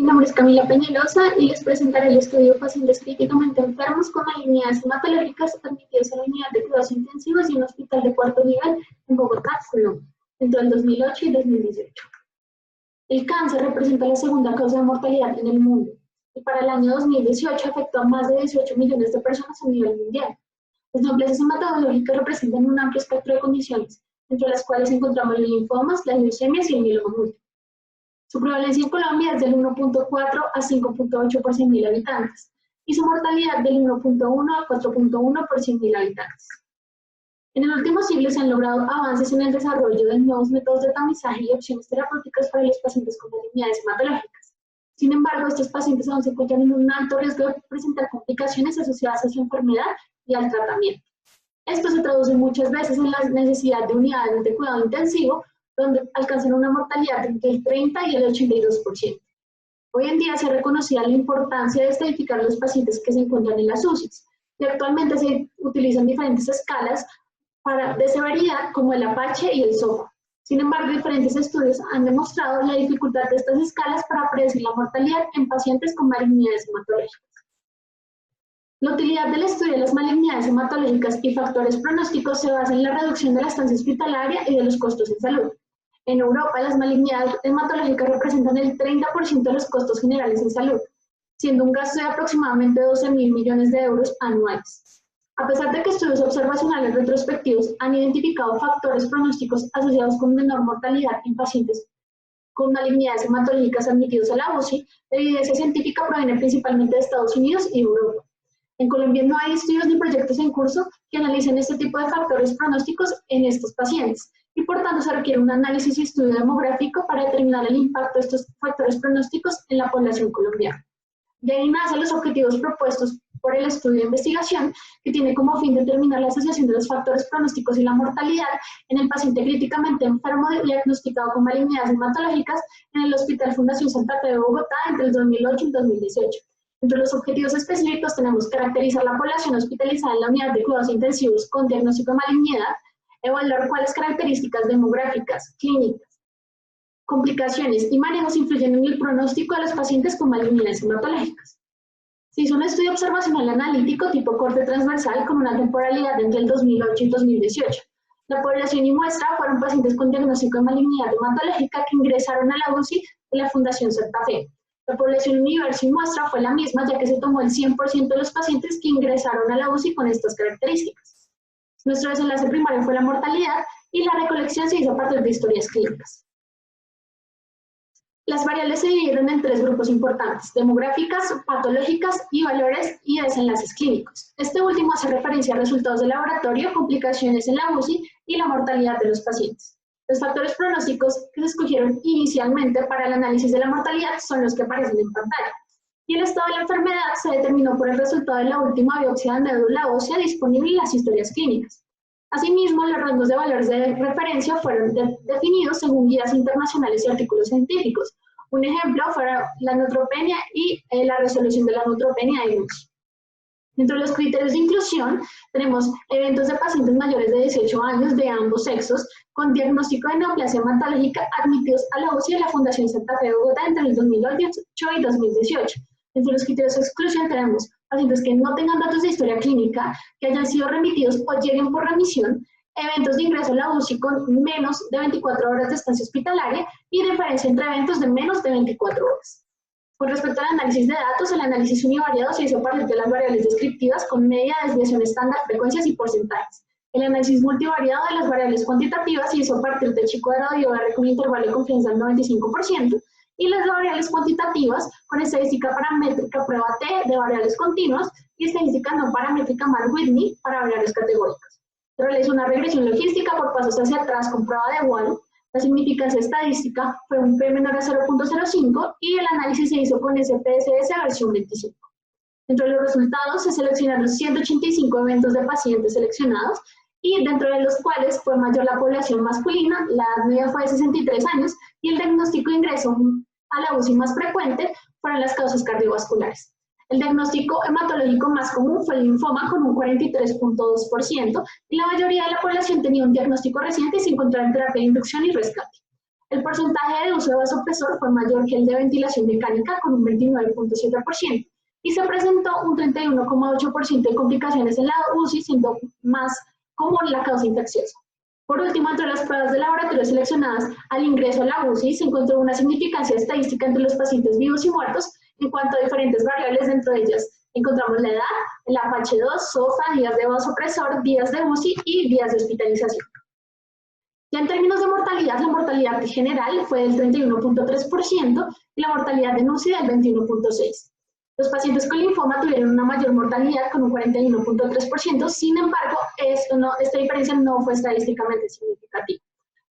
Mi nombre es Camila Peñalosa y les presentaré el estudio Pacientes críticamente enfermos con malignidades hematológicas admitidos a la unidad de cuidados intensivos y un hospital de cuarto nivel en Bogotá, Colombia, entre el 2008 y 2018. El cáncer representa la segunda causa de mortalidad en el mundo y para el año 2018 afectó a más de 18 millones de personas a nivel mundial. Las neoplasias hematológicas representan un amplio espectro de condiciones, entre las cuales encontramos los linfomas, las leucemias y el mieloma múltiple. Su prevalencia en Colombia es del 1.4 a 5.8 por 100.000 habitantes y su mortalidad del 1.1 a 4.1 por 100.000 habitantes. En el último siglo se han logrado avances en el desarrollo de nuevos métodos de tamizaje y opciones terapéuticas para los pacientes con malignidades hematológicas. Sin embargo, estos pacientes aún se encuentran en un alto riesgo de presentar complicaciones asociadas a su enfermedad y al tratamiento. Esto se traduce muchas veces en la necesidad de unidades de cuidado intensivo, donde alcanzan una mortalidad entre el 30 y el 82%. Hoy en día se ha reconocido la importancia de estadificar a los pacientes que se encuentran en las UCIs, y actualmente se utilizan diferentes escalas de severidad como el Apache y el SOFA. Sin embargo, diferentes estudios han demostrado la dificultad de estas escalas para predecir la mortalidad en pacientes con malignidades hematológicas. La utilidad del estudio de las malignidades hematológicas y factores pronósticos se basa en la reducción de la estancia hospitalaria y de los costos en salud. En Europa, las malignidades hematológicas representan el 30% de los costos generales en salud, siendo un gasto de aproximadamente 12.000 millones de euros anuales. A pesar de que estudios observacionales retrospectivos han identificado factores pronósticos asociados con menor mortalidad en pacientes con malignidades hematológicas admitidos a la UCI, la evidencia científica proviene principalmente de Estados Unidos y Europa. En Colombia no hay estudios ni proyectos en curso que analicen este tipo de factores pronósticos en estos pacientes y por tanto se requiere un análisis y estudio demográfico para determinar el impacto de estos factores pronósticos en la población colombiana. De ahí nacen los objetivos propuestos por el estudio de investigación que tiene como fin determinar la asociación de los factores pronósticos y la mortalidad en el paciente críticamente enfermo diagnosticado con malignidades hematológicas en el Hospital Fundación Santa Fe de Bogotá entre el 2008 y 2018. Entre los objetivos específicos tenemos caracterizar la población hospitalizada en la unidad de cuidados intensivos con diagnóstico de malignidad, evaluar cuáles características demográficas, clínicas, complicaciones y manejos influyen en el pronóstico de los pacientes con malignidades hematológicas. Se hizo un estudio observacional analítico tipo corte transversal con una temporalidad entre el 2008 y 2018. La población y muestra fueron pacientes con diagnóstico de malignidad hematológica que ingresaron a la UCI de la Fundación Santa Fe. La población universo y muestra fue la misma, ya que se tomó el 100% de los pacientes que ingresaron a la UCI con estas características. Nuestro desenlace primario fue la mortalidad y la recolección se hizo a partir de historias clínicas. Las variables se dividen en tres grupos importantes: demográficas, patológicas y valores y desenlaces clínicos. Este último hace referencia a resultados de laboratorio, complicaciones en la UCI y la mortalidad de los pacientes. Los factores pronósticos que se escogieron inicialmente para el análisis de la mortalidad son los que aparecen en pantalla. Y el estado de la enfermedad se determinó por el resultado de la última biopsia de médula ósea disponible y las historias clínicas. Asimismo, los rangos de valores de referencia fueron definidos según guías internacionales y artículos científicos. Un ejemplo fue la neutropenia y la resolución de la neutropenia de UCI. Dentro de los criterios de inclusión, tenemos eventos de pacientes mayores de 18 años de ambos sexos con diagnóstico de neoplasia hematológica admitidos a la UCI de la Fundación Santa Fe de Bogotá entre el 2008 y 2018. Entre los criterios de exclusión tenemos pacientes que no tengan datos de historia clínica, que hayan sido remitidos o lleguen por remisión, eventos de ingreso a la UCI con menos de 24 horas de estancia hospitalaria y diferencia entre eventos de menos de 24 horas. Con respecto al análisis de datos, el análisis univariado se hizo a partir de las variables descriptivas con media, desviación estándar, frecuencias y porcentajes. El análisis multivariado de las variables cuantitativas se hizo a partir del chi cuadrado y OR con intervalo de confianza del 95%, y las variables cuantitativas con estadística paramétrica prueba T de variables continuas y estadística no paramétrica Mark-Whitney para variables categóricas. Se realizó una regresión logística por pasos hacia atrás con prueba de Wall. La significancia estadística fue un P menor a 0.05 y el análisis se hizo con SPSS versión 25. Dentro de los resultados se seleccionaron 185 eventos de pacientes seleccionados y dentro de los cuales fue mayor la población masculina, la edad media fue de 63 años y el diagnóstico de ingreso a la UCI más frecuente fueron las causas cardiovasculares. El diagnóstico hematológico más común fue el linfoma con un 43.2% y la mayoría de la población tenía un diagnóstico reciente y se encontraba en terapia de inducción y rescate. El porcentaje de uso de vasopresor fue mayor que el de ventilación mecánica, con un 29.7%, y se presentó un 31.8% de complicaciones en la UCI, siendo más común la causa infecciosa. Por último, entre las pruebas de laboratorio seleccionadas al ingreso a la UCI, se encontró una significancia estadística entre los pacientes vivos y muertos en cuanto a diferentes variables. Dentro de ellas encontramos la edad, el APH2, SOFA, días de vasopresor, días de UCI y días de hospitalización. Ya en términos de mortalidad, la mortalidad general fue del 31.3% y la mortalidad en UCI del 21.6%. Los pacientes con linfoma tuvieron una mayor mortalidad con un 41.3%, sin embargo, esta diferencia no fue estadísticamente significativa.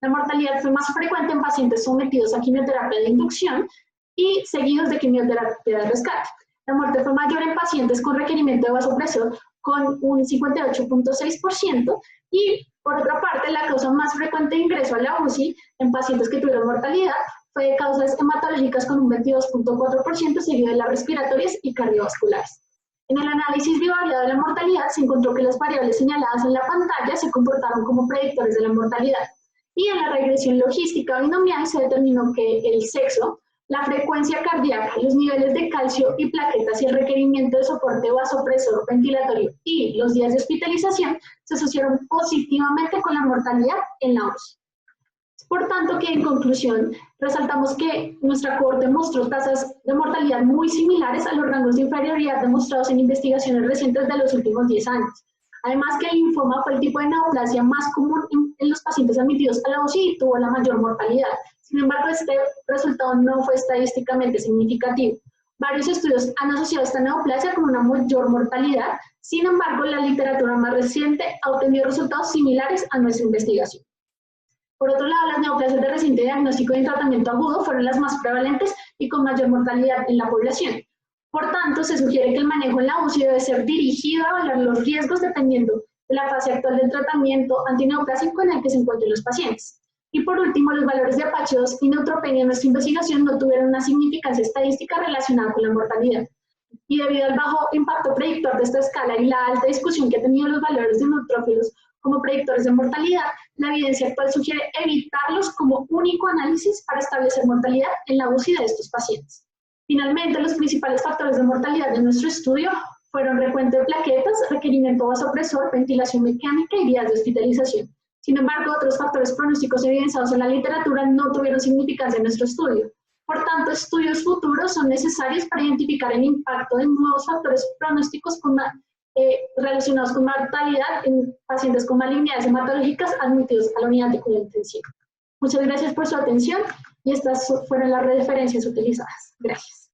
La mortalidad fue más frecuente en pacientes sometidos a quimioterapia de inducción y seguidos de quimioterapia de rescate. La muerte fue mayor en pacientes con requerimiento de vasopresor con un 58.6% y, por otra parte, la causa más frecuente de ingreso a la UCI en pacientes que tuvieron mortalidad fue de causas hematológicas con un 22.4%, seguido de las respiratorias y cardiovasculares. En el análisis bivariado de la mortalidad se encontró que las variables señaladas en la pantalla se comportaron como predictores de la mortalidad. Y en la regresión logística binomial se determinó que el sexo, la frecuencia cardíaca, los niveles de calcio y plaquetas y el requerimiento de soporte vasopresor ventilatorio y los días de hospitalización se asociaron positivamente con la mortalidad en la UCI. Por tanto, que en conclusión, resaltamos que nuestra cohorte mostró tasas de mortalidad muy similares a los rangos de inferioridad demostrados en investigaciones recientes de los últimos 10 años. Además que el linfoma fue el tipo de neoplasia más común en los pacientes admitidos a la UCI y tuvo la mayor mortalidad. Sin embargo, este resultado no fue estadísticamente significativo. Varios estudios han asociado esta neoplasia con una mayor mortalidad. Sin embargo, la literatura más reciente ha obtenido resultados similares a nuestra investigación. Por otro lado, las neoplasias de reciente diagnóstico y en tratamiento agudo fueron las más prevalentes y con mayor mortalidad en la población. Por tanto, se sugiere que el manejo en la UCI debe ser dirigido a evaluar los riesgos dependiendo de la fase actual del tratamiento antineoplásico en el que se encuentren los pacientes. Y por último, los valores de APH2 y neutropenia en nuestra investigación no tuvieron una significancia estadística relacionada con la mortalidad. Y debido al bajo impacto predictor de esta escala y la alta discusión que ha tenido los valores de neutrófilos como predictores de mortalidad, la evidencia actual sugiere evitarlos como único análisis para establecer mortalidad en la UCI de estos pacientes. Finalmente, los principales factores de mortalidad de nuestro estudio fueron recuento de plaquetas, requerimiento vasopresor, ventilación mecánica y días de hospitalización. Sin embargo, otros factores pronósticos evidenciados en la literatura no tuvieron significancia en nuestro estudio. Por tanto, estudios futuros son necesarios para identificar el impacto de nuevos factores pronósticos relacionados con mortalidad en pacientes con malignidades hematológicas admitidos a la unidad de cuidado intensivo. Muchas gracias por su atención y estas fueron las referencias utilizadas. Gracias.